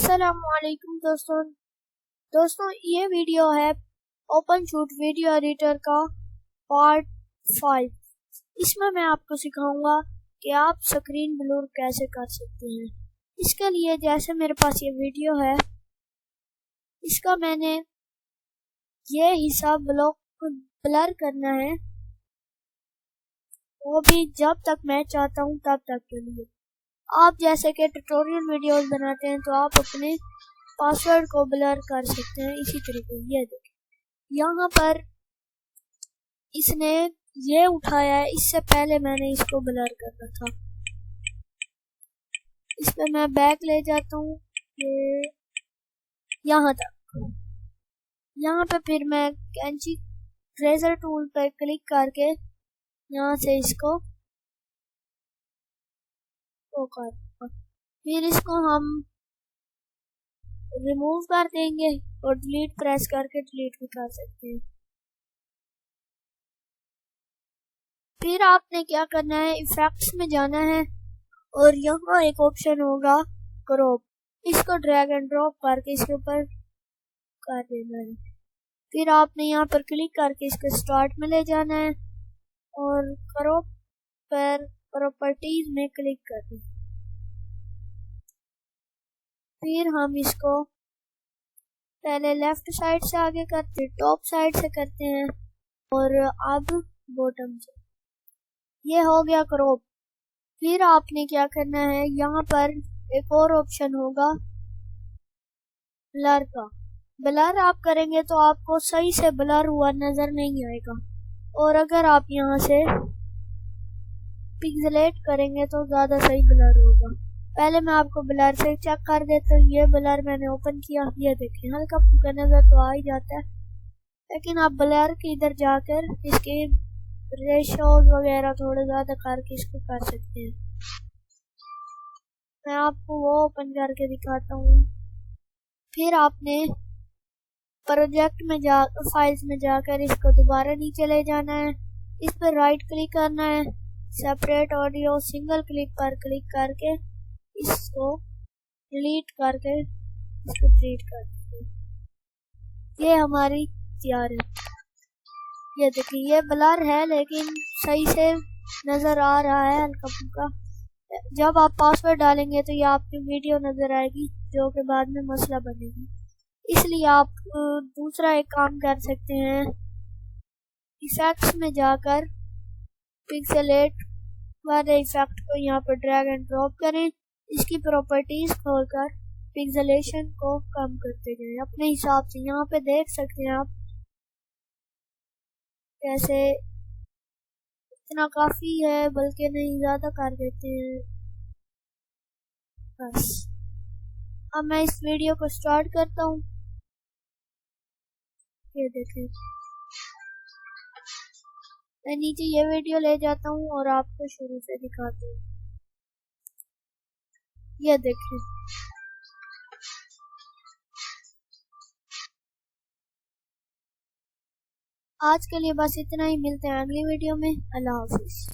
अस्सलामुअलैकुम दोस्तों ये वीडियो है ओपनशूट वीडियो एडिटर का पार्ट 5। इसमें मैं आपको सिखाऊंगा कि आप स्क्रीन ब्लर कैसे कर सकते हैं। इसके लिए जैसे मेरे पास ये वीडियो है, इसका मैंने ये हिस्सा ब्लर करना है, वो भी जब तक मैं चाहता हूँ तब तक के लिए। आप जैसे कि ट्यूटोरियल वीडियोस बनाते हैं तो आप अपने पासवर्ड को ब्लर कर सकते हैं इसी तरीके। ये देखिए यहाँ पर इसने ये उठाया है, इससे पहले मैंने इसको ब्लर करना था। इस पे मैं बैक ले जाता हूँ यहाँ तक। यहाँ पे फिर मैं कैंची ट्रेजर टूल पर क्लिक करके यहाँ से इसको फिर इसको हम रिमूव कर देंगे और डिलीट प्रेस करके डिलीट भी कर सकते हैं। फिर आपने क्या करना है, इफेक्ट्स में जाना है और यहाँ एक ऑप्शन होगा क्रॉप, इसको ड्रैग एंड ड्रॉप करके इसके ऊपर कर देना है। फिर आपने यहाँ पर क्लिक करके इसको स्टार्ट में ले जाना है और क्रॉप पर प्रॉपर्टीज में क्लिक कर दें। फिर हम इसको पहले लेफ्ट साइड से आगे करते हैं, टॉप साइड से करते हैं और अब बॉटम से। ये हो गया क्रॉप। फिर आपने क्या करना है, यहाँ पर एक और ऑप्शन होगा ब्लर का। ब्लर आप करेंगे तो आपको सही से ब्लर हुआ नजर नहीं आएगा, और अगर आप यहाँ से पिक्सेलेट करेंगे तो ज्यादा सही ब्लर होगा। पहले मैं आपको ब्लर से चेक कर देता हूँ। ये ब्लर मैंने ओपन किया, ये देखिए हल्का फुल्का नजर तो आ ही जाता है, लेकिन आप ब्लर के इधर जाकर इसके रेशोज वगैरह थोड़े ज्यादा करके इसको कर सकते हैं। मैं आपको वो ओपन करके दिखाता हूँ। फिर आपने प्रोजेक्ट में फाइल्स में जाकर इसको दोबारा नीचे ले जाना है, इस पर राइट क्लिक करना है, सेपरेट ऑडियो सिंगल क्लिक पर क्लिक करके इसको डिलीट करके इसको डिलीट कर देते। ये हमारी तैयार है। ये देखिए ये ब्लर है लेकिन सही से नजर आ रहा है हल्का फुल्का। जब आप पासवर्ड डालेंगे तो ये आपकी वीडियो नजर आएगी, जो कि बाद में मसला बनेगी। इसलिए आप दूसरा एक काम कर सकते हैं, इफेक्ट्स में जाकर पिक्सेलेट वाले इफेक्ट को यहाँ पर ड्रैग एंड ड्रॉप करें, इसकी प्रॉपर्टीज खोलकर पिक्सेलेशन को कम करते जाएं अपने हिसाब से। यहाँ पे देख सकते हैं आप कैसे इतना काफी है, बल्कि नहीं ज्यादा कर देते हैं बस। अब मैं इस वीडियो को स्टार्ट करता हूँ। ये देखें मैं नीचे ये वीडियो ले जाता हूँ और आपको शुरू से दिखाता हूँ। ये देखें आज के लिए बस इतना ही। मिलते हैं अगली वीडियो में। अल्लाह हाफिज।